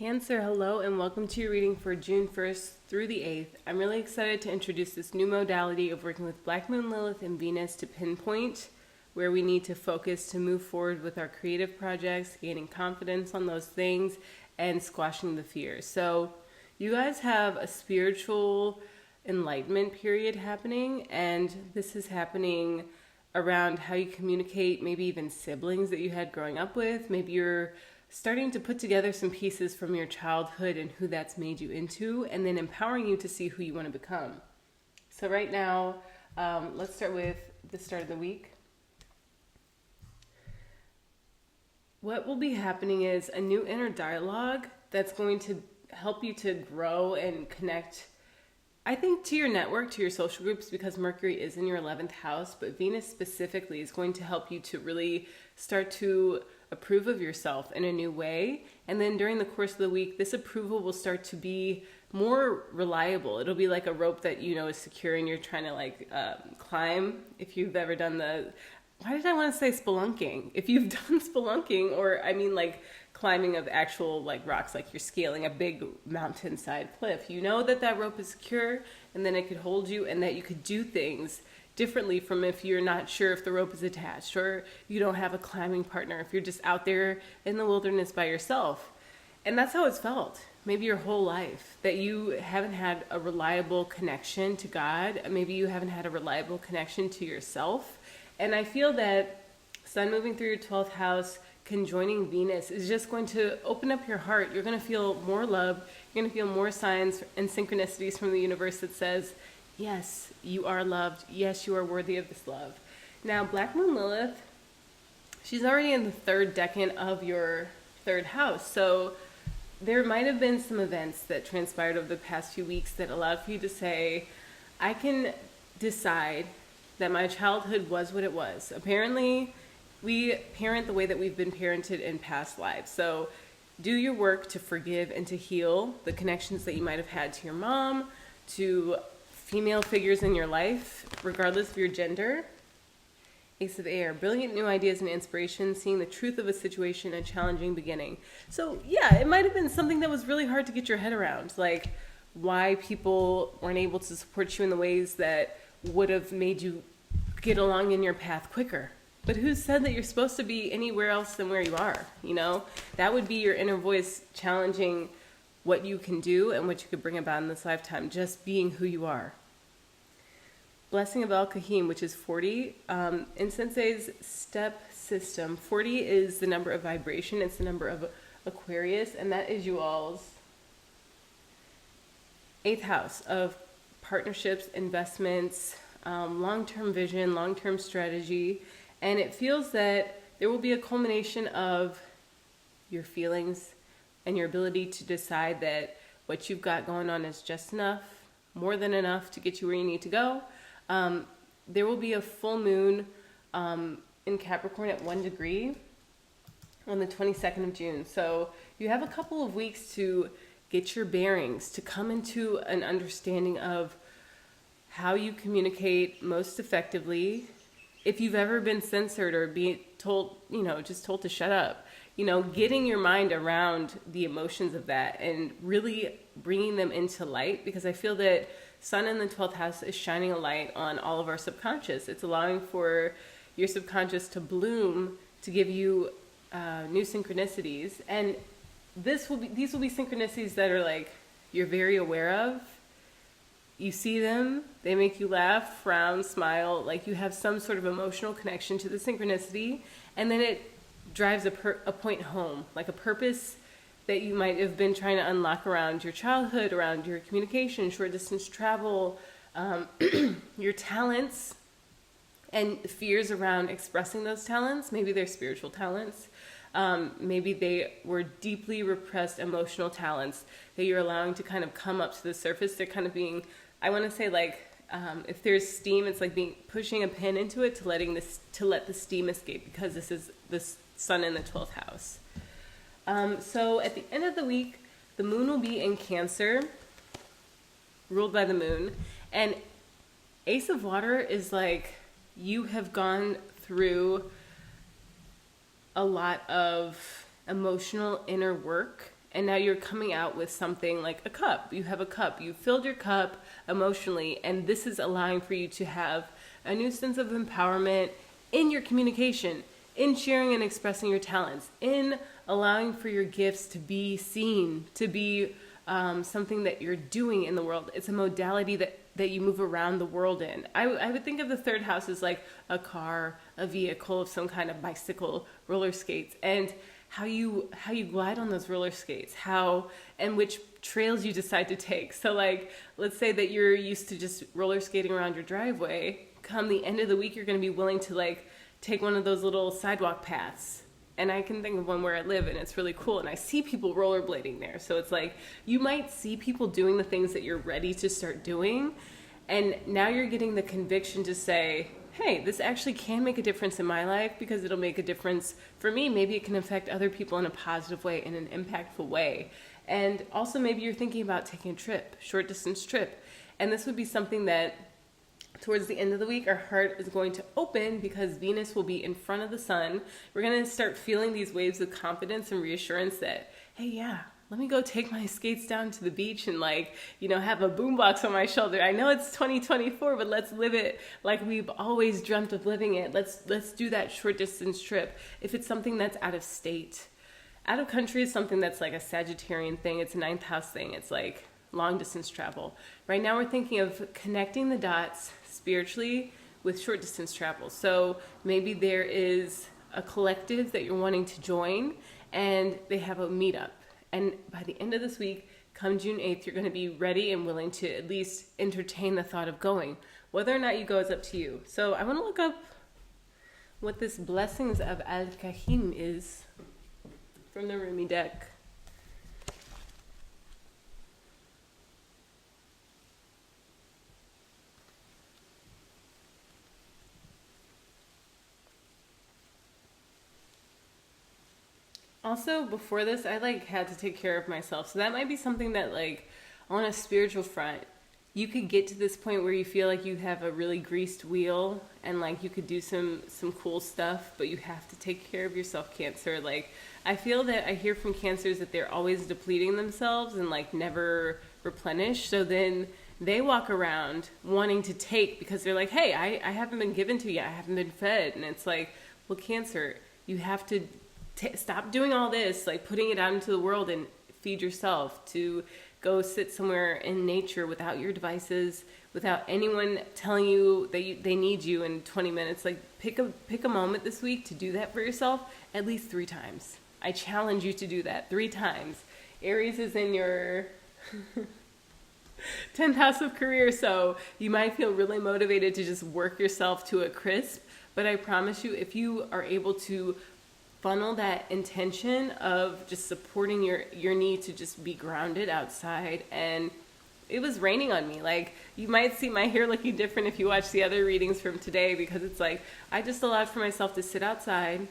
Cancer, hello, and welcome to your reading for June 1st through the 8th. I'm really excited to introduce this new modality of working with Black Moon, Lilith, and Venus to pinpoint where we need to focus to move forward with our creative projects, gaining confidence on those things, and squashing the fears. So you guys have a spiritual enlightenment period happening, and this is happening around how you communicate, maybe even siblings that you had growing up with. Maybe you're starting to put together some pieces from your childhood and who that's made you into, and then empowering you to see who you want to become. So right now, let's start with the start of the week. What will be happening is a new inner dialogue that's going to help you to grow and connect, I think, to your network, to your social groups, because Mercury is in your 11th house, but Venus specifically is going to help you to really start to approve of yourself in a new way. And then during the course of the week, this approval will start to be more reliable. It'll be like a rope that you know is secure and you're trying to climb. If you've ever done why did I want to say spelunking? If you've done spelunking, or I mean like climbing of actual rocks, like you're scaling a big mountainside cliff, you know that rope is secure and then it could hold you, and that you could do things differently from if you're not sure if the rope is attached, or you don't have a climbing partner, if you're just out there in the wilderness by yourself. And that's how it's felt maybe your whole life, that you haven't had a reliable connection to God. Maybe you haven't had a reliable connection to yourself. And I feel that Sun moving through your 12th house, conjoining Venus, is just going to open up your heart. You're going to feel more love. You're going to feel more signs and synchronicities from the universe that says, yes, you are loved. Yes, you are worthy of this love. Now, Black Moon Lilith, she's already in the third decan of your third house. So there might have been some events that transpired over the past few weeks that allowed for you to say, I can decide that my childhood was what it was. Apparently, we parent the way that we've been parented in past lives. So do your work to forgive and to heal the connections that you might have had to your mom, to female figures in your life, regardless of your gender. Ace of Air, brilliant new ideas and inspiration, seeing the truth of a situation, a challenging beginning. So yeah, it might have been something that was really hard to get your head around, like why people weren't able to support you in the ways that would have made you get along in your path quicker. But who said that you're supposed to be anywhere else than where you are? You know, that would be your inner voice challenging what you can do and what you could bring about in this lifetime, just being who you are. Blessing of El Kahim, which is 40. In Sensei's step system, 40 is the number of vibration. It's the number of Aquarius, and that is you all's 8th house of partnerships, investments, long-term vision, long-term strategy. And it feels that there will be a culmination of your feelings and your ability to decide that what you've got going on is just enough, more than enough to get you where you need to go. There will be a full moon in Capricorn at 1 degree on the 22nd of June. So you have a couple of weeks to get your bearings, to come into an understanding of how you communicate most effectively. If you've ever been censored or be told, just told to shut up, getting your mind around the emotions of that and really bringing them into light, because I feel that Sun in the 12th house is shining a light on all of our subconscious. It's allowing for your subconscious to bloom, to give you new synchronicities. And these will be synchronicities that are you're very aware of. You see them, they make you laugh, frown, smile, like you have some sort of emotional connection to the synchronicity, and then it drives a point home, like a purpose that you might have been trying to unlock around your childhood, around your communication, short distance travel, your talents, and fears around expressing those talents. Maybe they're spiritual talents. Maybe they were deeply repressed emotional talents that you're allowing to kind of come up to the surface. They're kind of being, I want to say if there's steam, it's like pushing a pin into it to let the steam escape, because this is the Sun in the 12th house. So at the end of the week, the moon will be in Cancer, ruled by the moon. And Ace of Water is you have gone through a lot of emotional inner work And now you're coming out with something like a cup. You have a cup. You filled your cup emotionally, and this is allowing for you to have a new sense of empowerment in your communication, in sharing and expressing your talents, in allowing for your gifts to be seen, to be something that you're doing in the world. It's a modality that you move around the world in. I would think of the third house as like a car, a vehicle of some kind of bicycle, roller skates, and how you glide on those roller skates, and which trails you decide to take. So like, let's say that you're used to just roller skating around your driveway. Come the end of the week, you're going to be willing to like take one of those little sidewalk paths. And I can think of one where I live, and it's really cool. And I see people rollerblading there. So it's like, you might see people doing the things that you're ready to start doing. And now you're getting the conviction to say, hey, this actually can make a difference in my life, because it'll make a difference for me. Maybe it can affect other people in a positive way, in an impactful way. And also maybe you're thinking about taking a trip, short distance trip. And this would be something that towards the end of the week, our heart is going to open, because Venus will be in front of the sun. We're going to start feeling these waves of confidence and reassurance that, hey, yeah, let me go take my skates down to the beach and like, have a boombox on my shoulder. I know it's 2024, but let's live it like we've always dreamt of living it. Let's do that short distance trip. If it's something that's out of state, out of country is something that's like a Sagittarian thing. It's a ninth house thing. It's like long distance travel. Right now we're thinking of connecting the dots spiritually with short distance travel. So maybe there is a collective that you're wanting to join, and they have a meetup. And by the end of this week, come June 8th, you're going to be ready and willing to at least entertain the thought of going. Whether or not you go is up to you. So I want to look up what this Blessings of Al-Kahim is from the Rumi deck. Also, before this, I had to take care of myself. So that might be something that on a spiritual front, you could get to this point where you feel like you have a really greased wheel and you could do some cool stuff, but you have to take care of yourself, Cancer. I feel that I hear from Cancers that they're always depleting themselves and never replenish. So then they walk around wanting to take because they're like, hey, I haven't been given to yet. I haven't been fed. And it's like, well, Cancer, you have to stop doing all this, putting it out into the world and feed yourself, to go sit somewhere in nature without your devices, without anyone telling you that they need you in 20 minutes. Pick a moment this week to do that for yourself at least 3 times. I challenge you to do that 3 times. Aries is in your 10th house of career, so you might feel really motivated to just work yourself to a crisp. But I promise you, if you are able to funnel that intention of just supporting your need to just be grounded outside. And it was raining on me. You might see my hair looking different if you watch the other readings from today, because it's I just allowed for myself to sit outside,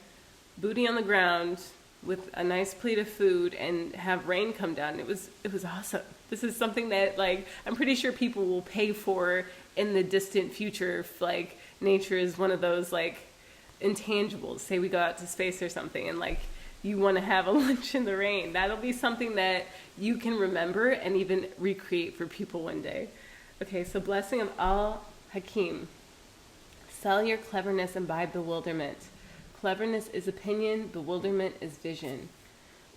booty on the ground, with a nice plate of food and have rain come down. It was awesome. This is something that I'm pretty sure people will pay for in the distant future if nature is one of those intangibles. Say we go out to space or something and you want to have a lunch in the rain. That'll be something that you can remember and even recreate for people one day. Okay, so Blessing of Al-Hakim. Sell your cleverness and buy bewilderment. Cleverness is opinion, bewilderment is vision.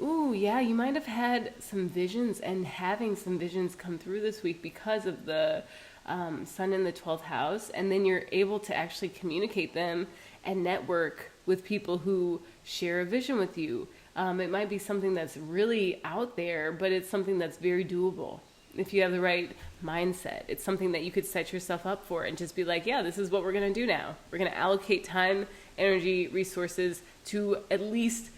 Ooh, yeah, you might have had some visions and having some visions come through this week because of the sun in the 12th house, and then you're able to actually communicate them and network with people who share a vision with you. It might be something that's really out there, but it's something that's very doable. If you have the right mindset, it's something that you could set yourself up for and just be yeah, this is what we're going to do now. We're going to allocate time, energy, resources to at least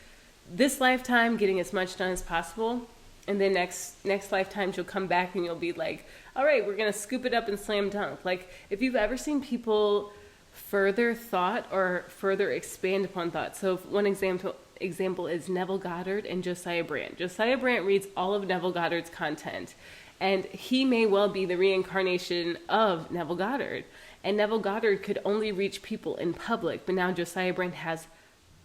this lifetime, getting as much done as possible. And then next lifetime, you'll come back and you'll be all right, we're going to scoop it up and slam dunk. If you've ever seen people further thought or further expand upon thought. So one example is Neville Goddard and Josiah Brandt. Josiah Brandt reads all of Neville Goddard's content, and he may well be the reincarnation of Neville Goddard. And Neville Goddard could only reach people in public, but now Josiah Brandt has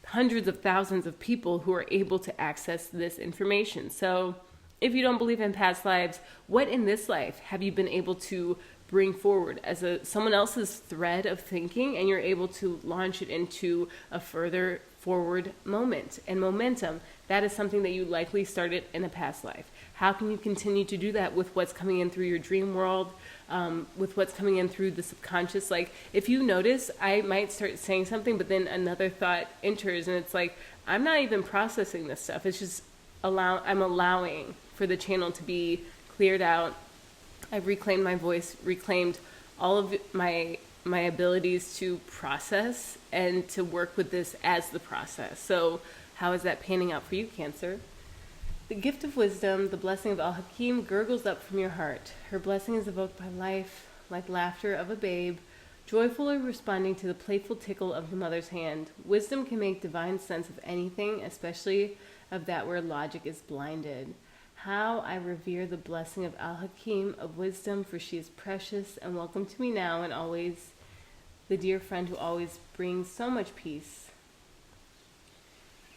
hundreds of thousands of people who are able to access this information. So if you don't believe in past lives, what in this life have you been able to bring forward as someone else's thread of thinking, and you're able to launch it into a further forward moment and momentum? That is something that you likely started in a past life. How can you continue to do that with what's coming in through your dream world, with what's coming in through the subconscious? Like, if you notice, I might start saying something, but then another thought enters, and it's like, I'm not even processing this stuff. It's just I'm allowing for the channel to be cleared out. I've reclaimed my voice, reclaimed all of my abilities to process and to work with this as the process. So how is that panning out for you, Cancer? The gift of wisdom, the blessing of Al-Hakim, gurgles up from your heart. Her blessing is evoked by life, like laughter of a babe, joyfully responding to the playful tickle of the mother's hand. Wisdom can make divine sense of anything, especially of that where logic is blinded. How I revere the blessing of Al-Hakim, of wisdom, for she is precious and welcome to me now and always, the dear friend who always brings so much peace.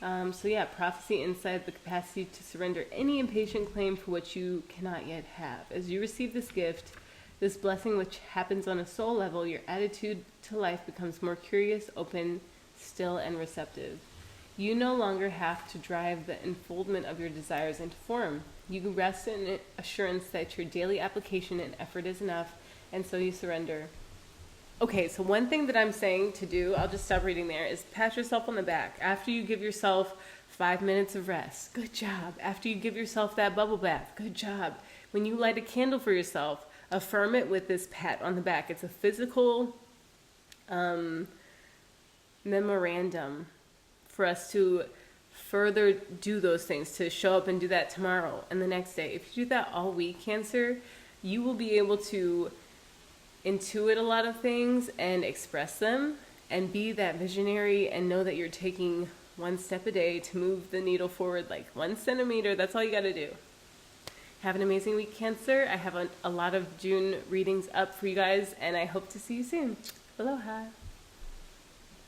So yeah, prophecy inside the capacity to surrender any impatient claim for what you cannot yet have. As you receive this gift, this blessing which happens on a soul level, your attitude to life becomes more curious, open, still, and receptive. You no longer have to drive the unfoldment of your desires into form. You can rest in assurance that your daily application and effort is enough, and so you surrender. Okay, so one thing that I'm saying to do, I'll just stop reading there, is pat yourself on the back. After you give yourself 5 minutes of rest, good job. After you give yourself that bubble bath, good job. When you light a candle for yourself, affirm it with this pat on the back. It's a physical memorandum for us to further do those things, to show up and do that tomorrow and the next day. If you do that all week, Cancer, you will be able to intuit a lot of things and express them and be that visionary and know that you're taking one step a day to move the needle forward, like 1 centimeter. That's all you got to do. Have an amazing week, Cancer. I have a lot of June readings up for you guys, and I hope to see you soon. Aloha.